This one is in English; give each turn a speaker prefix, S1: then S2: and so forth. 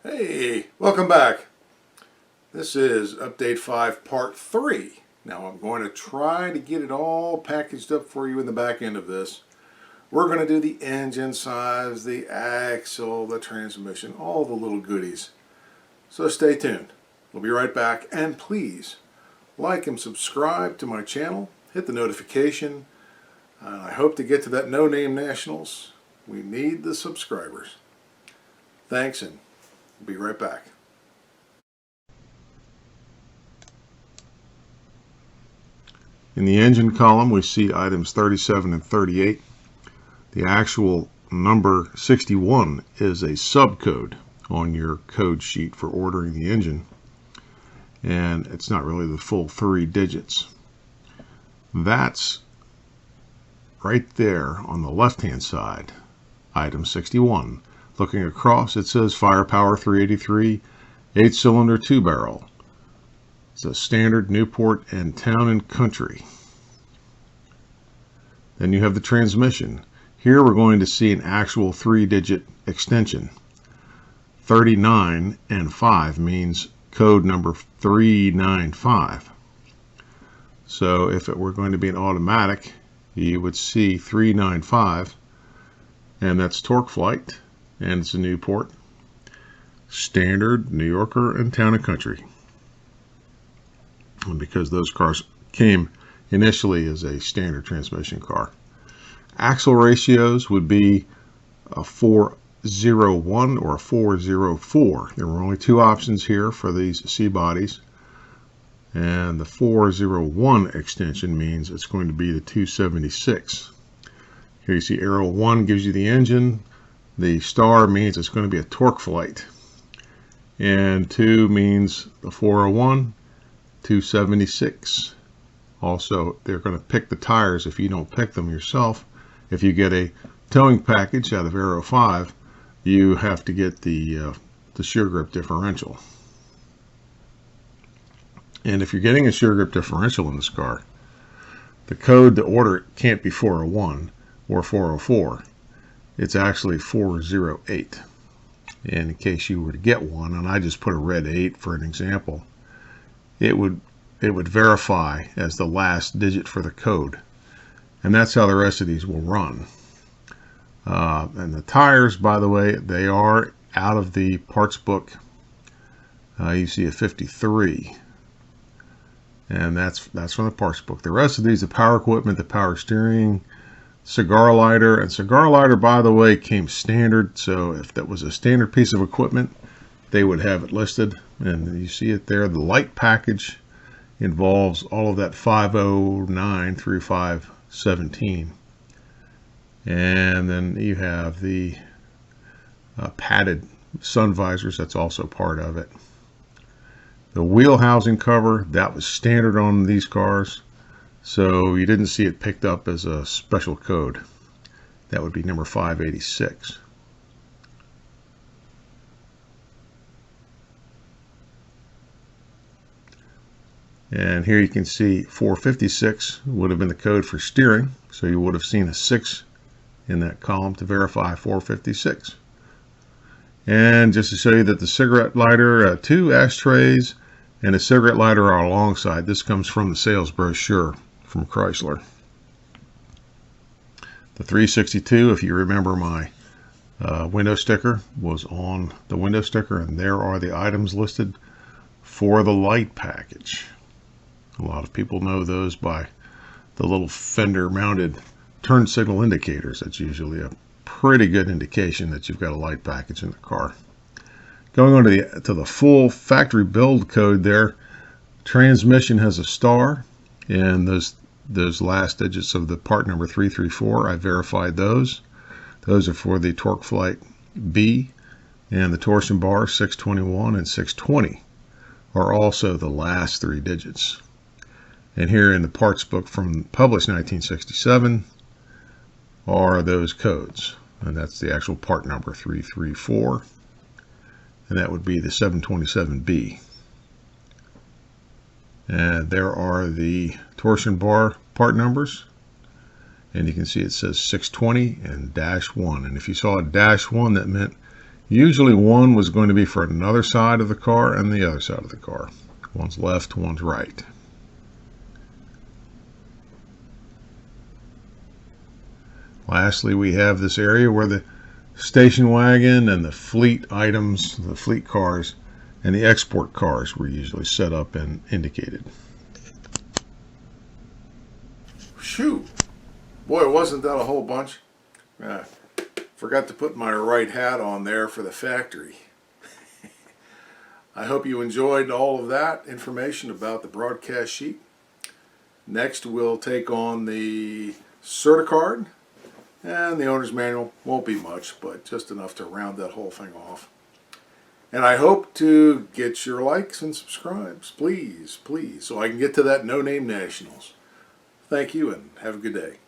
S1: Hey, welcome back. This is Update 5 Part 3. Now I'm going to try to get it all packaged up for you in the back end of this. We're going to do the engine size, the axle, the transmission, all the little goodies. So stay tuned. We'll be right back, and please like and subscribe to my channel. Hit the notification. I hope to get to that No Name Nationals. We need the subscribers. Thanks, and we'll be right back. In the engine column, we see items 37 and 38. The actual number 61 is a subcode on your code sheet for ordering the engine, and it's not really the full 3 digits. That's right there on the left-hand side, item 61. Looking across, it says Firepower 383, 8-cylinder 2-barrel. It's a standard Newport and Town and Country. Then you have the transmission. Here we're going to see an actual 3-digit extension. 39 and 5 means code number 395. So if it were going to be an automatic, you would see 395, and that's Torque Flight, and it's a Newport, standard, New Yorker, and Town and Country. And because those cars came initially as a standard transmission car. Axle ratios would be a 401 or a 404. There were only 2 options here for these C bodies, and the 401 extension means it's going to be the 276. Here you see arrow 1 gives you the engine. The star means it's going to be a Torque Flight, and 2 means the 401, 276. Also, they're going to pick the tires if you don't pick them yourself. If you get a towing package out of arrow 5, you have to get the shear grip differential. And if you're getting a shear grip differential in this car, the code to order it can't be 401 or 404. It's actually 408. And in case you were to get one, and I just put a red 8 for an example, it would verify as the last digit for the code. And that's how the rest of these will run. And the tires, by the way, they are out of the parts book. You see a 53. And that's from the parts book. The rest of these, the power equipment, the power steering, cigar lighter. And cigar lighter, by the way, came standard. So if that was a standard piece of equipment, they would have it listed. And you see it there. The light package involves all of that 509 through 517. And then you have the padded sun visors. That's also part of it. The wheel housing cover, that was standard on these cars, so you didn't see it picked up as a special code. That would be number 586. And here you can see 456 would have been the code for steering, so you would have seen a 6 in that column to verify 456. And just to show you that the cigarette lighter, 2 ashtrays, and a cigarette lighter are alongside. This comes from the sales brochure from Chrysler. The 362, if you remember, my window sticker was on the window sticker, and there are the items listed for the light package. A lot of people know those by the little fender mounted turn signal indicators. That's usually a pretty good indication that you've got a light package in the car. Going on to the full factory build code there, transmission has a star, and those last digits of the part number 334, I verified those. Those are for the Torque Flight B, and the torsion bar 621 and 620 are also the last 3 digits. And here in the parts book from published 1967 are those codes, and that's the actual part number 334. And that would be the 727B. And there are the torsion bar part numbers. And you can see it says 620 and -1. And if you saw a -1, that meant Usually one was going to be for another side of the car and the other side of the car. One's left, one's right. Lastly, we have this area where the station wagon and the fleet items, the fleet cars, and the export cars were usually set up and indicated.
S2: Shoot! Boy, wasn't that a whole bunch? Forgot to put my right hat on there for the factory. I hope you enjoyed all of that information about the broadcast sheet. Next, we'll take on the Certicard, and the owner's manual. Won't be much, but just enough to round that whole thing off. And I hope to get your likes and subscribes, please, please, so I can get to that No Name Nationals. Thank you, and have a good day.